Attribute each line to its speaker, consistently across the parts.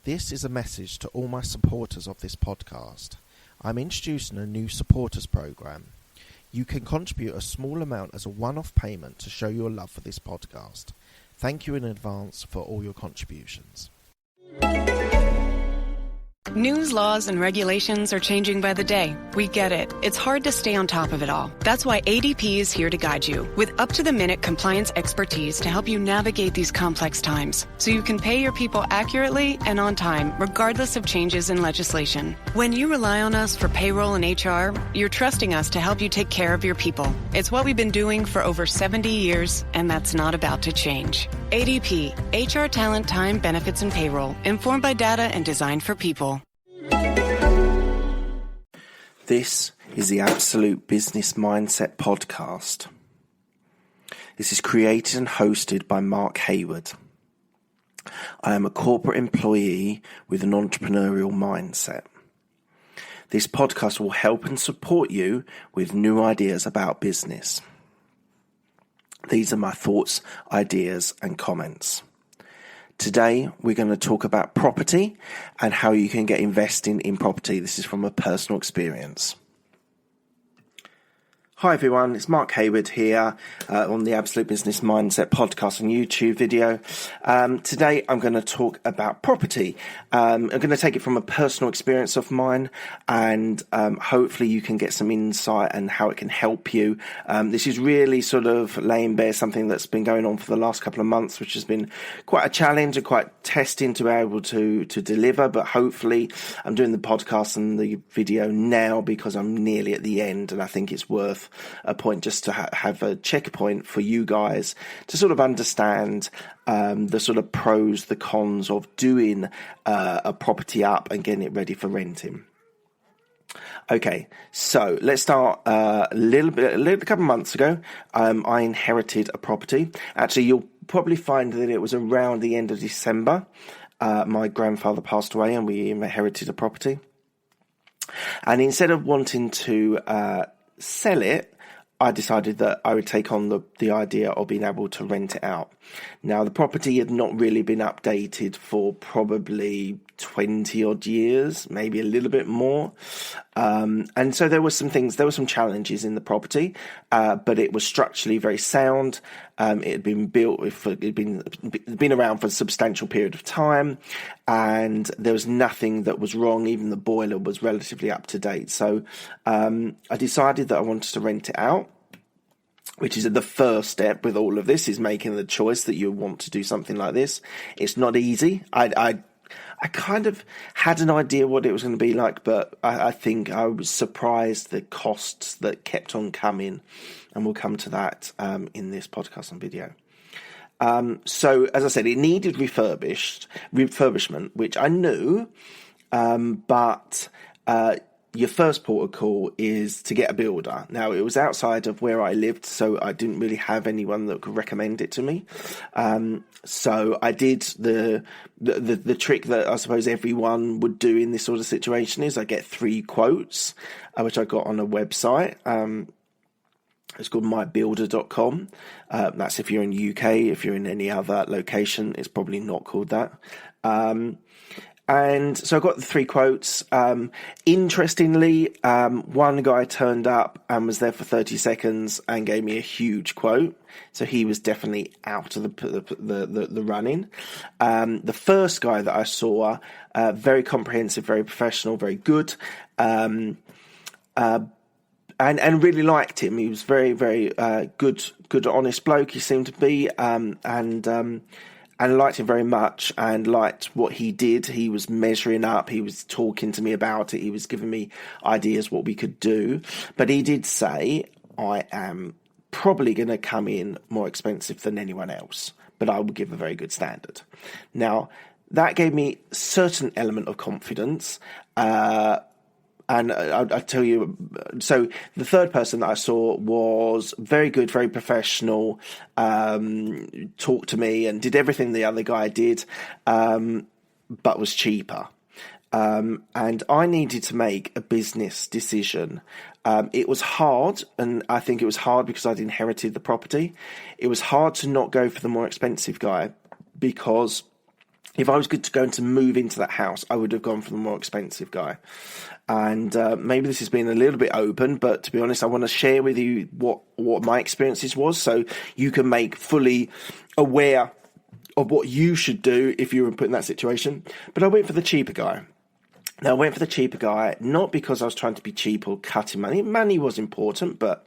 Speaker 1: This is a message to all my supporters of this podcast. I'm introducing a new supporters program. You can contribute a small amount as a one-off payment to show your love for this podcast. Thank you in advance for all your contributions.
Speaker 2: News, laws, and regulations are changing by the day. We get it. It's hard to stay on top of it all. That's why ADP is here to guide you with up-to-the-minute compliance expertise to help you navigate these complex times so you can pay your people accurately and on time, regardless of changes in legislation. When you rely on us for payroll and HR, you're trusting us to help you take care of your people. It's what we've been doing for over 70 years, and that's not about to change. ADP, HR talent, time, benefits, and payroll, informed by data and designed for people.
Speaker 1: This is the Absolute Business Mindset podcast. This is created and hosted by Mark Hayward. I am a corporate employee with an entrepreneurial mindset. This podcast will help and support you with new ideas about business. These are my thoughts, ideas, and comments. Today, we're going to talk about property and how you can get investing in property. This is from a personal experience. Hi everyone, it's Mark Hayward here on the Absolute Business Mindset podcast and YouTube video. Today I'm going to talk about property. I'm going to take it from a personal experience of mine and hopefully you can get some insight and how it can help you. This is really sort of laying bare something that's been going on for the last couple of months, which has been quite a challenge and quite testing to be able to deliver, but hopefully I'm doing the podcast and the video now because I'm nearly at the end and I think it's worth a point just to have a checkpoint for you guys to sort of understand the sort of pros, the cons of doing a property up and getting it ready for renting. Okay, so let's start a couple of months ago. I inherited a property. Actually, you'll probably find that it was around the end of December. My grandfather passed away and we inherited a property. And instead of wanting to sell it, I decided that I would take on the idea of being able to rent it out. Now, the property had not really been updated for probably 20 odd years, maybe a little bit more. And so there were some challenges in the property, but it was structurally very sound. It had been built, it had been around for a substantial period of time, and there was nothing that was wrong. Even the boiler was relatively up to date. So I decided that I wanted to rent it out, which is the first step with all of this, is making the choice that you want to do something like this. It's not easy. I kind of had an idea what it was going to be like, but I think I was surprised the costs that kept on coming, and we'll come to that in this podcast and video. So, as I said, it needed refurbishment, which I knew, but your first port of call is to get a builder. Now, it was outside of where I lived, so I didn't really have anyone that could recommend it to me. So I did the trick that I suppose everyone would do in this sort of situation is I get 3 quotes, which I got on a website. It's called mybuilder.com. That's if you're in the UK. If you're in any other location, it's probably not called that. And so I got the 3 quotes. Interestingly, one guy turned up and was there for 30 seconds and gave me a huge quote. So he was definitely out of the running. The first guy that I saw, very comprehensive, very professional, very good, and really liked him. He was very, very good, honest bloke. He seemed to be, and I liked him very much and liked what he did. He was measuring up. He was talking to me about it. He was giving me ideas what we could do. But he did say, I am probably going to come in more expensive than anyone else, but I will give a very good standard. Now, that gave me a certain element of confidence. And I'll tell you, so the third person that I saw was very good, very professional, talked to me and did everything the other guy did, but was cheaper. And I needed to make a business decision. It was hard, and I think it was hard because I'd inherited the property. It was hard to not go for the more expensive guy because if I was going to move into that house, I would have gone for the more expensive guy. And maybe this has been a little bit open, but to be honest, I want to share with you what my experiences was, so you can make fully aware of what you should do if you were put in that situation. But I went for the cheaper guy. Now, I went for the cheaper guy, not because I was trying to be cheap or cutting money. Money was important, but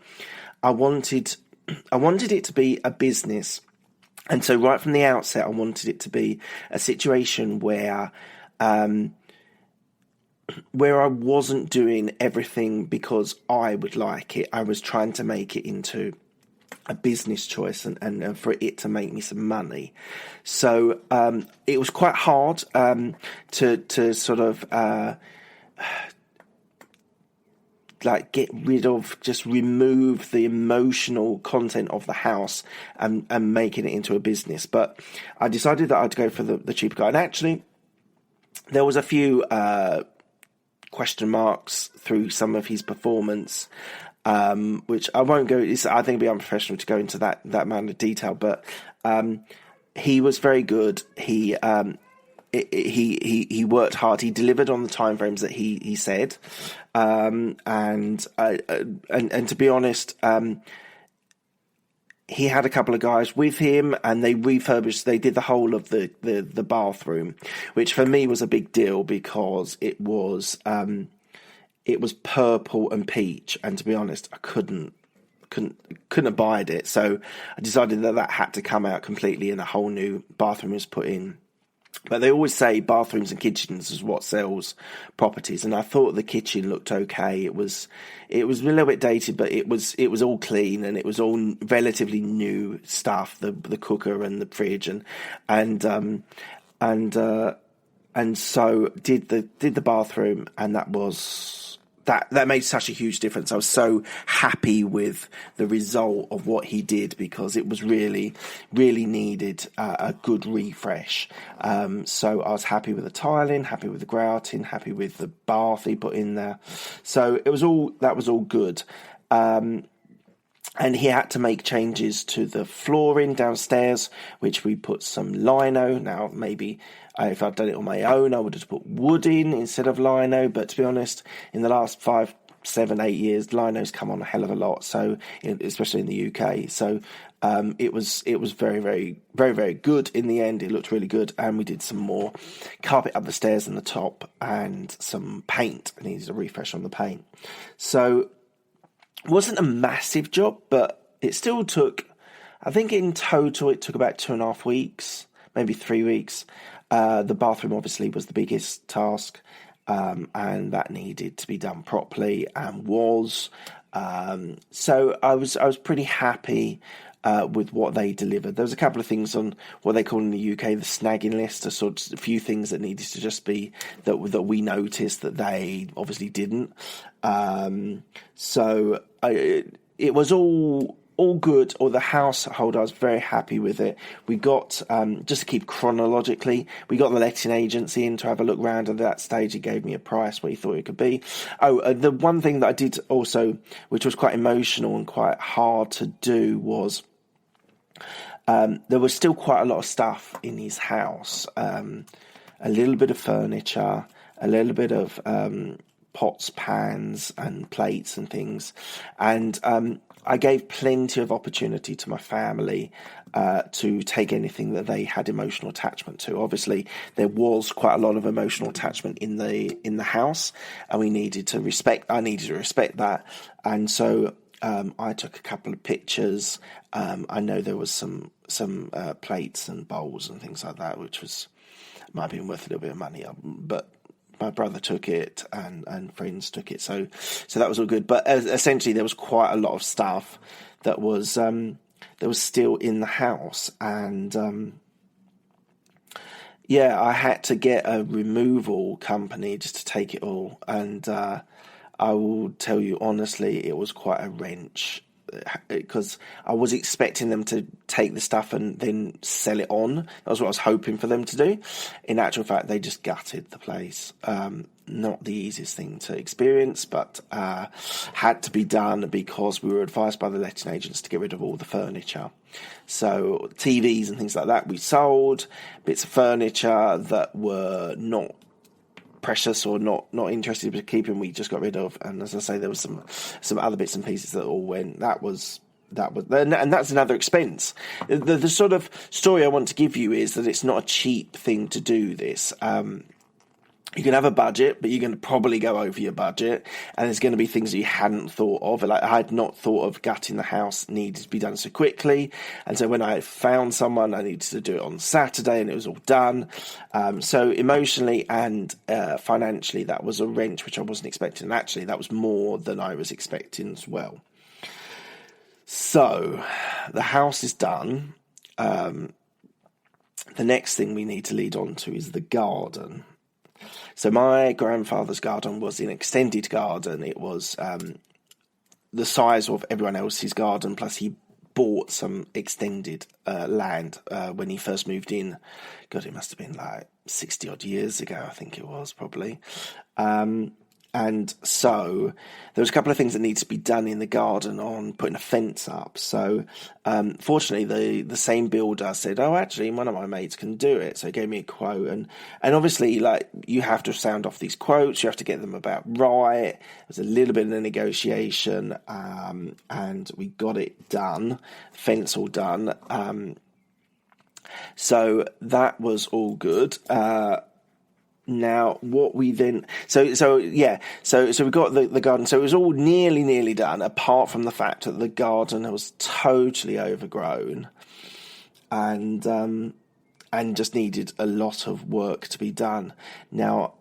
Speaker 1: I wanted it to be a business. And so right from the outset, I wanted it to be a situation where I wasn't doing everything because I would like it. I was trying to make it into a business choice and for it to make me some money. So it was quite hard to sort of like get rid of, just remove the emotional content of the house and making it into a business. But I decided that I'd go for the cheaper guy. And actually, there was a few question marks through some of his performance, which I won't go. I think it'd be unprofessional to go into that amount of detail. But he was very good. He worked hard. He delivered on the timeframes that he said, and to be honest, he had a couple of guys with him, and they refurbished. They did the whole of the bathroom, which for me was a big deal because it was purple and peach, and to be honest, I couldn't abide it. So I decided that had to come out completely, and a whole new bathroom was put in. But they always say bathrooms and kitchens is what sells properties, and I thought the kitchen looked okay. It was a little bit dated, but it was all clean, and it was all relatively new stuff. The cooker and the fridge and so did the bathroom, and that made such a huge difference. I was so happy with the result of what he did because it was really, really needed a good refresh. So I was happy with the tiling, happy with the grouting, happy with the bath he put in there. So that was all good. And he had to make changes to the flooring downstairs, which we put some lino. Now, maybe if I'd done it on my own, I would have put wood in instead of lino. But to be honest, in the last 5, 7, 8 years, lino's come on a hell of a lot. So, especially in the UK. So, it was very, very, very, very good in the end. It looked really good, and we did some more carpet up the stairs and the top, and some paint. I needed a refresh on the paint. So, it wasn't a massive job, but it still took. I think in total it took about 2.5 weeks, maybe 3 weeks. The bathroom obviously was the biggest task, and that needed to be done properly, and was. So I was pretty happy with what they delivered. There was a couple of things on what they call in the UK the snagging list, a few things that needed to just be that we noticed that they obviously didn't. So it was all good. Or the household, I was very happy with it. We got, just to keep chronologically, we got the letting agency in to have a look round. At that stage, he gave me a price what he thought it could be. The one thing that I did also, which was quite emotional and quite hard to do, was there was still quite a lot of stuff in his house. A little bit of furniture, a little bit of pots, pans and plates and things. And I gave plenty of opportunity to my family to take anything that they had emotional attachment to. Obviously, there was quite a lot of emotional attachment in the house, and I needed to respect that. And so I took a couple of pictures. I know there was some plates and bowls and things like that, which might have been worth a little bit of money, but my brother took it and friends took it, so that was all good. But essentially, there was quite a lot of stuff that was still in the house, and I had to get a removal company just to take it all. And I will tell you honestly, it was quite a wrench, because I was expecting them to take the stuff and then sell it on. That was what I was hoping for them to do. In actual fact, they just gutted the place. Not the easiest thing to experience, but had to be done because we were advised by the letting agents to get rid of all the furniture. So TVs and things like that we sold, bits of furniture that were not precious or not interested in keeping, we just got rid of. And as I say, there was some other bits and pieces that all went. And that's another expense. The sort of story I want to give you is that it's not a cheap thing to do this. You can have a budget, but you're going to probably go over your budget, and there's going to be things that you hadn't thought of. Like, I had not thought of gutting the house needed to be done so quickly, and so when I found someone, I needed to do it on Saturday, and it was all done. So emotionally and financially, that was a wrench which I wasn't expecting, and actually that was more than I was expecting as well. So the house is done. The next thing we need to lead on to is the garden. So my grandfather's garden was an extended garden. It was the size of everyone else's garden, plus he bought some extended land when he first moved in. God, it must have been like 60 odd years ago, I think it was probably. And so there was a couple of things that needed to be done in the garden on putting a fence up. So fortunately, the same builder said, oh, actually, one of my mates can do it. So he gave me a quote. And obviously, like, you have to sound off these quotes. You have to get them about right. There's a little bit of a negotiation. And we got it done, fence all done. So that was all good. Now, what we then so we got the garden. So it was all nearly done, apart from the fact that the garden was totally overgrown, and just needed a lot of work to be done. Now,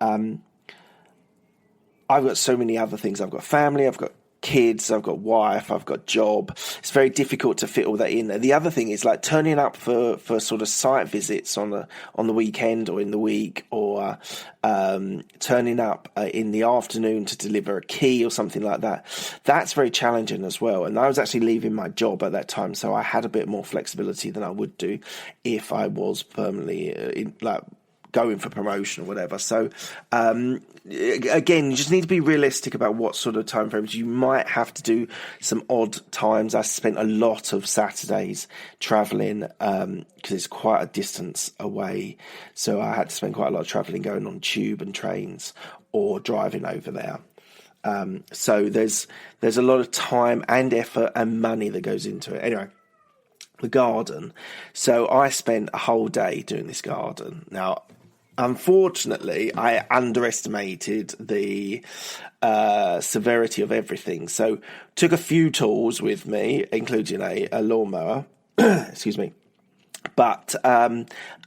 Speaker 1: I've got so many other things. I've got family. I've got kids, I've got wife, I've got job. It's very difficult to fit all that in there. The other thing is like turning up for sort of site visits on the weekend or in the week, or turning up in the afternoon to deliver a key or something like that. That's very challenging as well. And I was actually leaving my job at that time, so I had a bit more flexibility than I would do if I was permanently going for promotion or whatever. So again, you just need to be realistic about what sort of time frames. You might have to do some odd times. I spent a lot of Saturdays traveling because it's quite a distance away, so I had to spend quite a lot of traveling going on tube and trains or driving over there. So there's a lot of time and effort and money that goes into it. Anyway, the garden. So I spent a whole day doing this garden. Now, unfortunately, I underestimated the severity of everything. So took a few tools with me, including a lawnmower, excuse me, but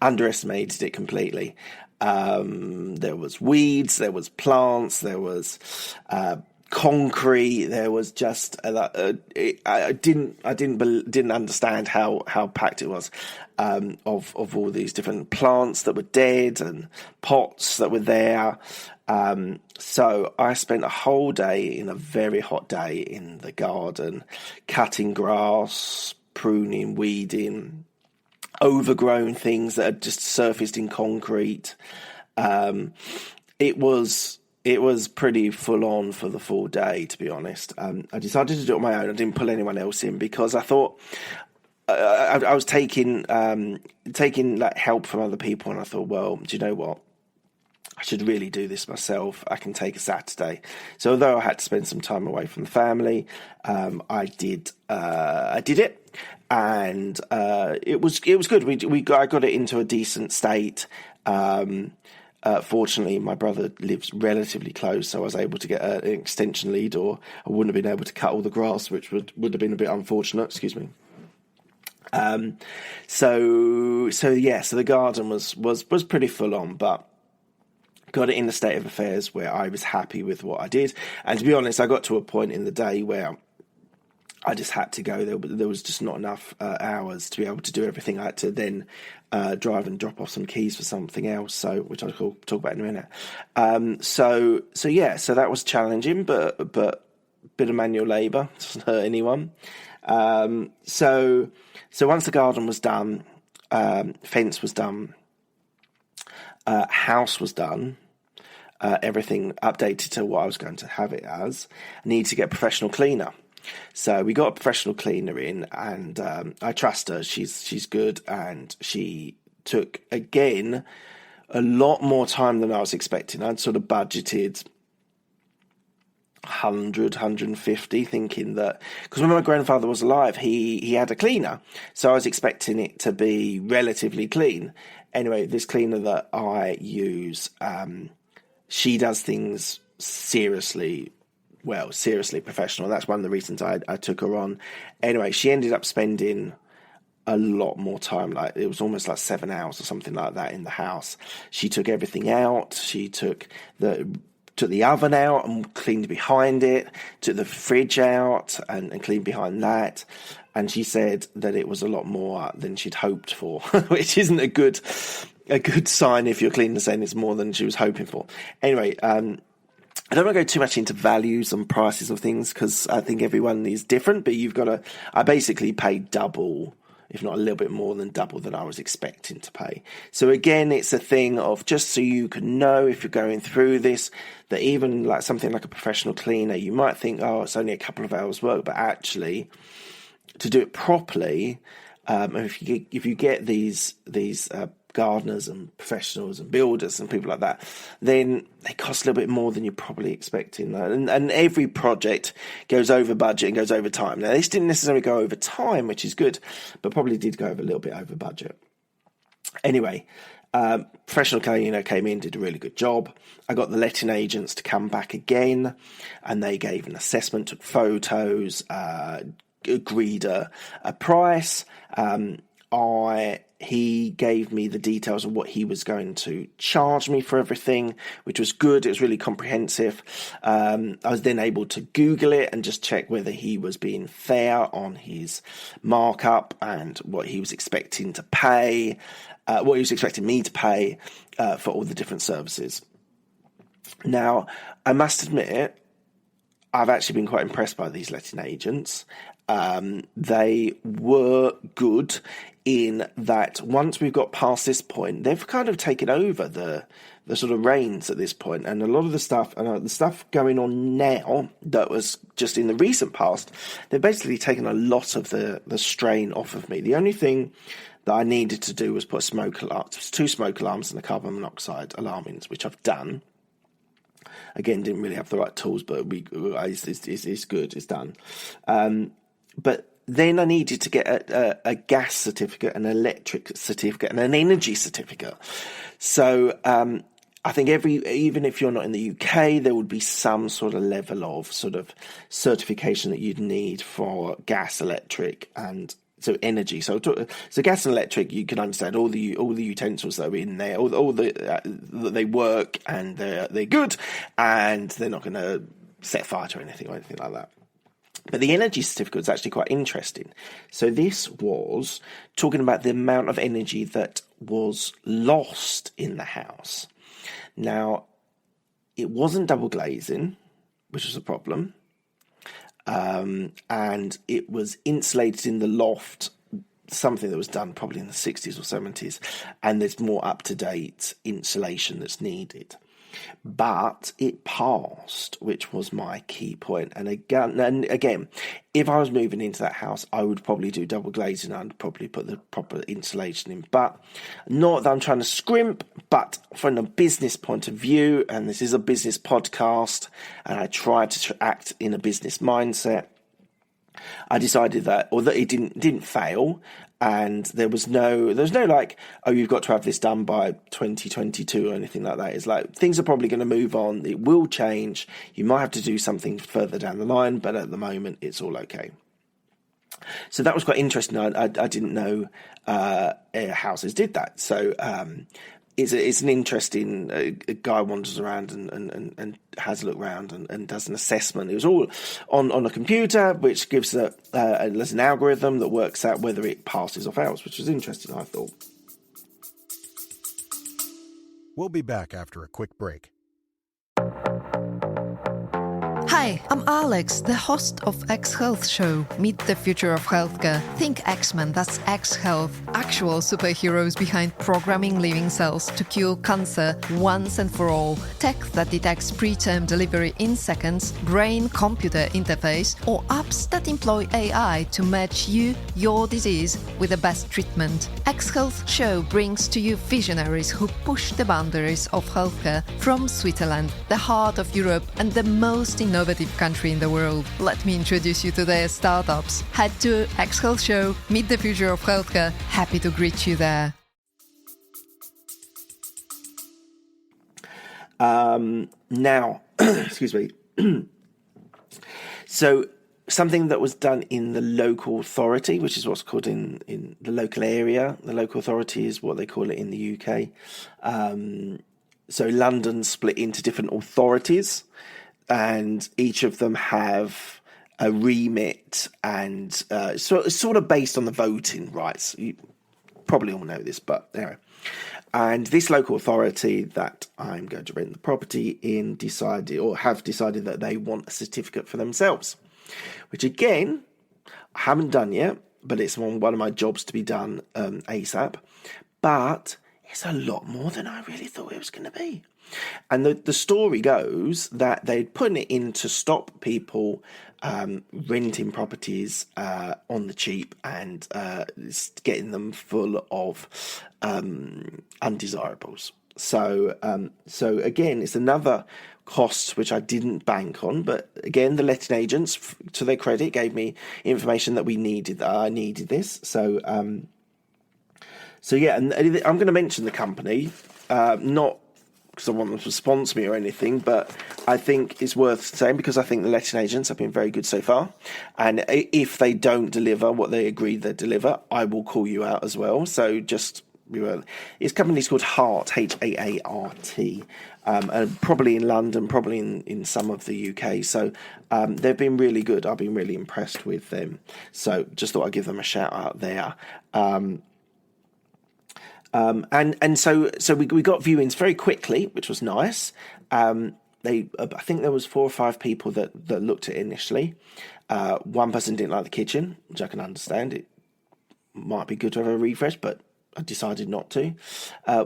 Speaker 1: underestimated it completely. There was weeds, there was plants, there was concrete. There was just I didn't understand how packed it was, of all these different plants that were dead and pots that were there. So I spent a whole day, in a very hot day, in the garden, cutting grass, pruning, weeding, overgrown things that had just surfaced in concrete. It was pretty full on for the full day, to be honest. I decided to do it on my own. I didn't pull anyone else in because I thought I was taking like help from other people, and I thought, well, do you know what? I should really do this myself. I can take a Saturday. So although I had to spend some time away from the family, I did it, and it was good. I got it into a decent state. Fortunately, my brother lives relatively close, so I was able to get an extension lead, or I wouldn't have been able to cut all the grass, which would have been a bit unfortunate. Excuse me. So the garden was pretty full on, but got it in the state of affairs where I was happy with what I did. And to be honest, I got to a point in the day where I just had to go. There was just not enough hours to be able to do everything. I had to then drive and drop off some keys for something else, which I'll talk about in a minute. So that was challenging, but bit of manual labour, doesn't hurt anyone. So once the garden was done, fence was done, house was done, everything updated to what I was going to have it as, I needed to get a professional cleaner. So we got a professional cleaner in, and I trust her. She's good, and she took, again, a lot more time than I was expecting. I'd sort of budgeted 150, thinking that, because when my grandfather was alive, he had a cleaner, so I was expecting it to be relatively clean. Anyway, this cleaner that I use, she does things seriously professional. That's one of the reasons I took her on. Anyway, she ended up spending a lot more time, like it was almost like 7 hours or something like that in the house. She took everything out. She took the oven out and cleaned behind it, took the fridge out and cleaned behind that. And she said that it was a lot more than she'd hoped for, which isn't a good sign if you're cleaner saying it's more than she was hoping for. Anyway, I don't want to go too much into values and prices of things, because I think everyone is different, but I basically paid double, if not a little bit more than double than I was expecting to pay. So again, it's a thing of, just so you can know if you're going through this, that even like something like a professional cleaner, you might think, oh, it's only a couple of hours work, but actually to do it properly, if you get these gardeners and professionals and builders and people like that, then they cost a little bit more than you're probably expecting. And every project goes over budget and goes over time. Now, this didn't necessarily go over time, which is good, but probably did go over a little bit over budget. Anyway, professional cleaner came in, did a really good job. I got the letting agents to come back again, and they gave an assessment, took photos, agreed a price. He gave me the details of what he was going to charge me for everything, which was good. It was really comprehensive. I was then able to Google it and just check whether he was being fair on his markup and what he was expecting to pay, what he was expecting me to pay for all the different services. Now, I must admit, I've actually been quite impressed by these letting agents. They were good in that once we've got past this point, they've kind of taken over the sort of reins at this point, and a lot of the stuff going on now that was just in the recent past, they've basically taken a lot of the strain off of me. The only thing that I needed to do was put smoke alarms, 2 smoke alarms and a carbon monoxide alarm in, which I've done. Again, didn't really have the right tools, but it's good, it's done. But then I needed to get a gas certificate, an electric certificate, and an energy certificate. So I think even if you're not in the UK, there would be some sort of level of sort of certification that you'd need for gas, electric, and so energy. So gas and electric, you can understand all the utensils that are in there, all they work and they're good, and they're not going to set fire to anything or anything like that. But the energy certificate was actually quite interesting. So this was talking about the amount of energy that was lost in the house. Now, it wasn't double glazing, which was a problem. And it was insulated in the loft, something that was done probably in the 60s or 70s. And there's more up-to-date insulation that's needed. But it passed, which was my key point. And again, if I was moving into that house, I would probably do double glazing. I'd probably put the proper insulation in. But not that I'm trying to scrimp, but from a business point of view, and this is a business podcast, and I try to act in a business mindset, I decided that, although it didn't fail, and there was no like, oh, you've got to have this done by 2022 or anything like that. It's like, things are probably going to move on. It will change. You might have to do something further down the line, but at the moment, it's all okay. So that was quite interesting. I didn't know houses did that. So it's an interesting. A guy wanders around and has a look around and does an assessment. It was all on a computer, which gives there's an algorithm that works out whether it passes or fails, which was interesting, I thought.
Speaker 3: We'll be back after a quick break. Hi, I'm Alex, the host of X Health Show. Meet the future of healthcare. Think X-Men, that's X Health. Actual superheroes behind programming living cells to cure cancer once and for all. Tech that detects preterm delivery in seconds, brain-computer interface, or apps that employ AI to match you, your disease, with the best treatment. X Health Show brings to you visionaries who push the boundaries of healthcare from Switzerland, the heart of Europe and the most innovative country in the world. Let me introduce you to their startups. Head to X Health Show, meet the future of healthcare. Happy to greet you there.
Speaker 1: Now, excuse me. So something that was done in the local authority, which is what's called in the local area. The local authority is what they call it in the UK. So London split into different authorities, and each of them have a remit, and sort of based on the voting rights. You probably all know this, but anyway. And this local authority that I'm going to rent the property in have decided that they want a certificate for themselves, which again, I haven't done yet, but it's one of my jobs to be done ASAP. But it's a lot more than I really thought it was going to be. And the story goes that they'd put it in to stop people renting properties on the cheap and getting them full of undesirables. So again, it's another cost which I didn't bank on, but again, the letting agents, to their credit, gave me information that we needed. That I needed this. So yeah, and I'm going to mention the company, not because I want them to sponsor me or anything, but I think it's worth saying because I think the letting agents have been very good so far. And if they don't deliver what they agreed they deliver, I will call you out as well. So just his company's called Haart, Haart, and probably in London, probably in some of the UK. So they've been really good. I've been really impressed with them. So just thought I'd give them a shout out there. And so we got viewings very quickly, which was nice. I think there was 4 or 5 people that looked at it initially. One person didn't like the kitchen, which I can understand. It might be good to have a refresh, but I decided not to.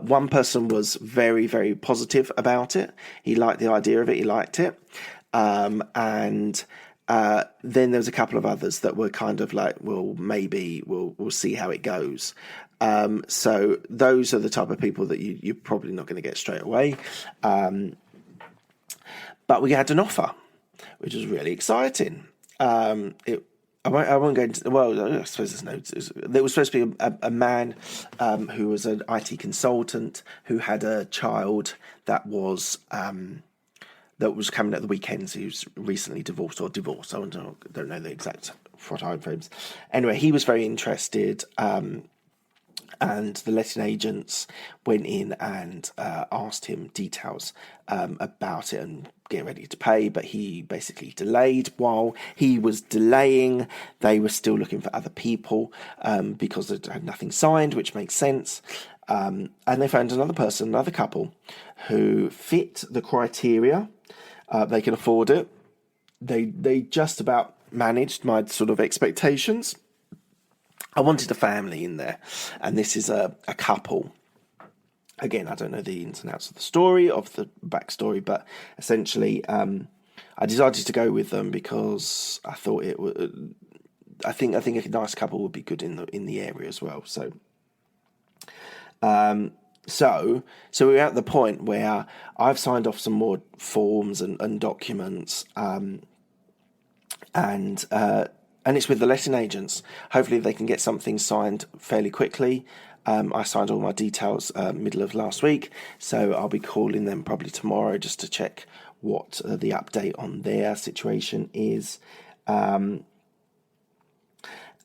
Speaker 1: One person was very, very positive about it. He liked the idea of it. He liked it. And then there was a couple of others that were kind of like, well, maybe we'll see how it goes. So those are the type of people that you're probably not going to get straight away. But we had an offer, which was really exciting. I won't go into, well, I suppose there was supposed to be a man who was an IT consultant who had a child that was coming at the weekends. He was recently divorced. I don't know the exact time frames. Anyway, he was very interested. And the letting agents went in and asked him details about it and get ready to pay, but he basically delayed. While he was delaying, they were still looking for other people because they had nothing signed, which makes sense. And they found another couple who fit the criteria. They could afford it. They just about managed my sort of expectations. I wanted a family in there, and this is a couple. Again, I don't know the ins and outs of the story, of the backstory, but essentially, I decided to go with them because I thought it would. I think a nice couple would be good in the area as well. So we're at the point where I've signed off some more forms and documents, and it's with the letting agents. Hopefully they can get something signed fairly quickly. I signed all my details middle of last week, so I'll be calling them probably tomorrow just to check what the update on their situation is. And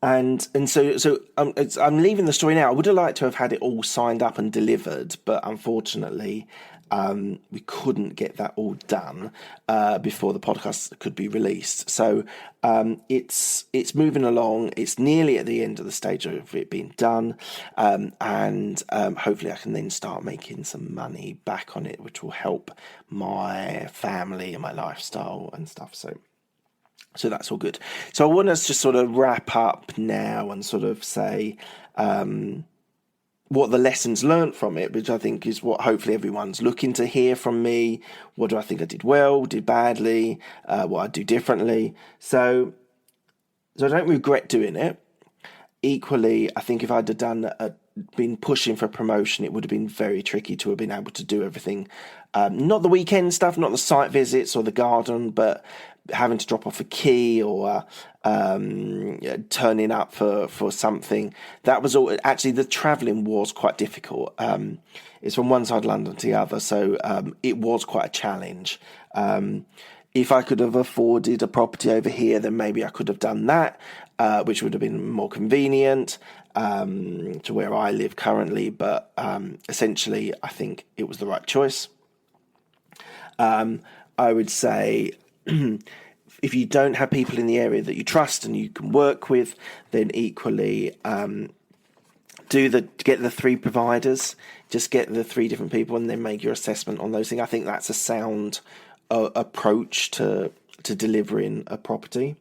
Speaker 1: so I'm leaving the story now. I would have liked to have had it all signed up and delivered, but unfortunately, we couldn't get that all done before the podcast could be released. So it's moving along. It's nearly at the end of the stage of it being done, and hopefully I can then start making some money back on it, which will help my family and my lifestyle and stuff. So that's all good. So I want us to sort of wrap up now and sort of say what the lessons learnt from it, which I think is what hopefully everyone's looking to hear from me. What do I think I did well, did badly, what I'd do differently. So I don't regret doing it. Equally, I think if I'd have been pushing for a promotion, it would have been very tricky to have been able to do everything. Not the weekend stuff, not the site visits or the garden, but having to drop off a key or turning up for something. That was all. Actually, the travelling was quite difficult. It's from one side of London to the other, so it was quite a challenge. If I could have afforded a property over here, then maybe I could have done that, which would have been more convenient to where I live currently. But essentially, I think it was the right choice. I would say if you don't have people in the area that you trust and you can work with, then equally get the 3 providers, just get the 3 different people and then make your assessment on those things. I think that's a sound approach to delivering a property.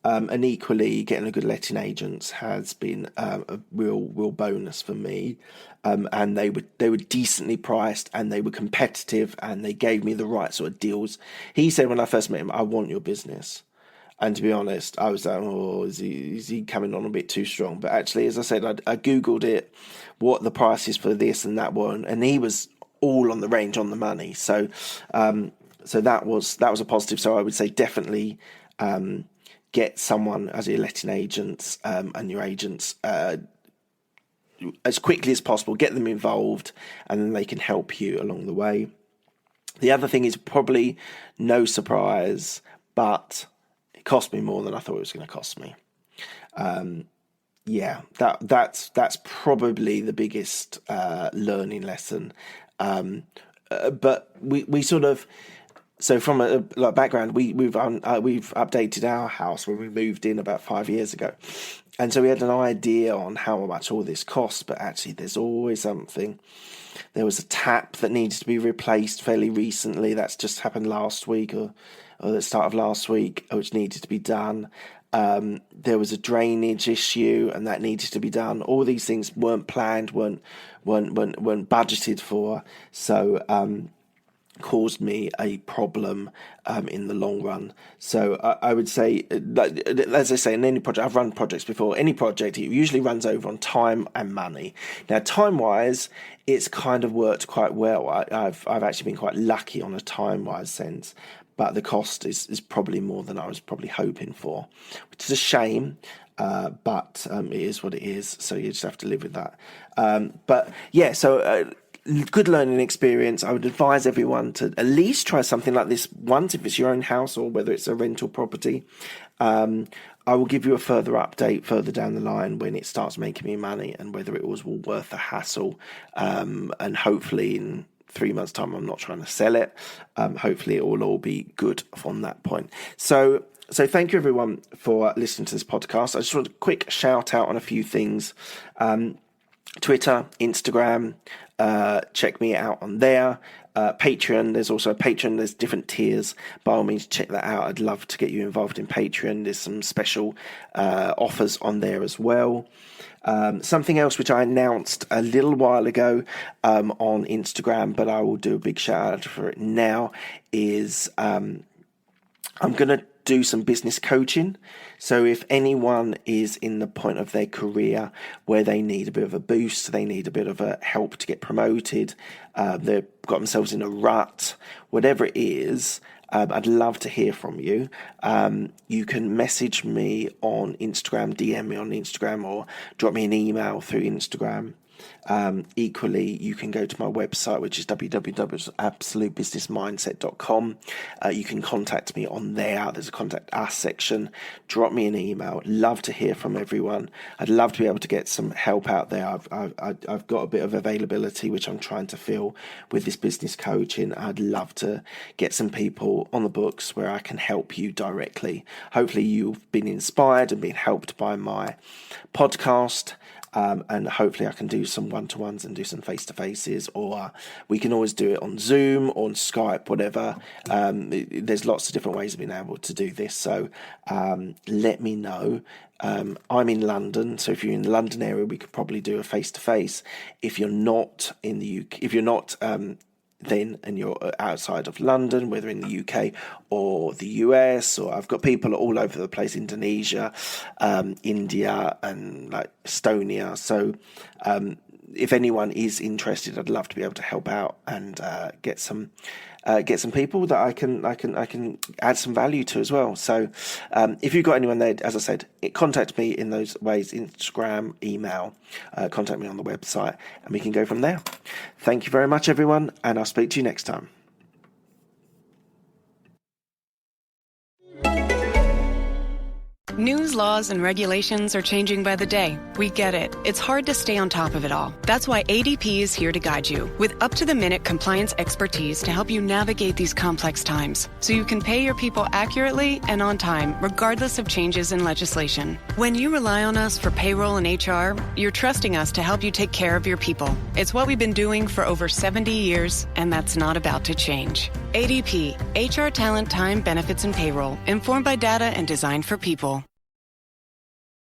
Speaker 1: And equally, getting a good letting agent has been a real bonus for me. And they were decently priced and they were competitive and they gave me the right sort of deals. He said when I first met him, "I want your business." And to be honest, I was like, "Oh, is he coming on a bit too strong?" But actually, as I said, I Googled it, what the prices for this and that were, and he was all on the range on the money. So that was a positive. So I would say definitely get someone as your letting agents and your agents as quickly as possible. Get them involved, and then they can help you along the way. The other thing is probably no surprise, but it cost me more than I thought it was going to cost me. That's probably the biggest learning lesson. But we sort of. So from a background, we've updated our house when we moved in about 5 years ago, and so we had an idea on how much all this costs. But actually, there's always something. There was a tap that needed to be replaced fairly recently. That's just happened last week or the start of last week, which needed to be done. There was a drainage issue, and that needed to be done. All these things weren't planned, weren't budgeted for. So. Caused me a problem in the long run. So I would say, as I say, in any project, I've run projects before, any project, it usually runs over on time and money. Now, time-wise, it's kind of worked quite well. I've actually been quite lucky on a time-wise sense, but the cost is probably more than I was probably hoping for, which is a shame. But it is what it is, so you just have to live with that. Good learning experience. I would advise everyone to at least try something like this once, if it's your own house or whether it's a rental property. I will give you a further update further down the line when it starts making me money and whether it was worth the hassle. And hopefully in 3 months' time, I'm not trying to sell it. Hopefully it will all be good from that point. So thank you everyone for listening to this podcast. I just want a quick shout out on a few things. Twitter, Instagram, check me out on there. Patreon, there's also a Patreon, there's different tiers. By all means, check that out. I'd love to get you involved in Patreon. There's some special offers on there as well. Something else which I announced a little while ago on Instagram, but I will do a big shout out for it now, is I'm going to do some business coaching. So if anyone is in the point of their career where they need a bit of a boost, they need a bit of a help to get promoted, they've got themselves in a rut, whatever it is, I'd love to hear from you. You can message me on Instagram, DM me on Instagram, or drop me an email through Instagram. Equally, you can go to my website, which is www.absolutebusinessmindset.com. You can contact me on there. There's a contact us section. Drop me an email. Love to hear from everyone. I'd love to be able to get some help out there. I've got a bit of availability which I'm trying to fill with this business coaching. I'd love to get some people on the books where I can help you directly. Hopefully you've been inspired and been helped by my podcast. And hopefully I can do some one-to-ones and do some face-to-faces, or we can always do it on Zoom or on Skype, whatever. There's lots of different ways of being able to do this. So let me know. I'm in London, so if you're in the London area, we could probably do a face-to-face. If you're not in the UK, if you're not then and you're outside of London, whether in the UK or the US, or I've got people all over the place, Indonesia, India, and like Estonia. So if anyone is interested, I'd love to be able to help out and get some people that I can add some value to as well. So if you've got anyone there, as I said, contact me in those ways: Instagram, email, contact me on the website, and we can go from there. Thank you very much, everyone, and I'll speak to you next time.
Speaker 2: News, laws, and regulations are changing by the day. We get it. It's hard to stay on top of it all. That's why ADP is here to guide you with up-to-the-minute compliance expertise to help you navigate these complex times so you can pay your people accurately and on time, regardless of changes in legislation. When you rely on us for payroll and HR, you're trusting us to help you take care of your people. It's what we've been doing for over 70 years, and that's not about to change. ADP, HR talent, time, benefits, and payroll, informed by data and designed for people.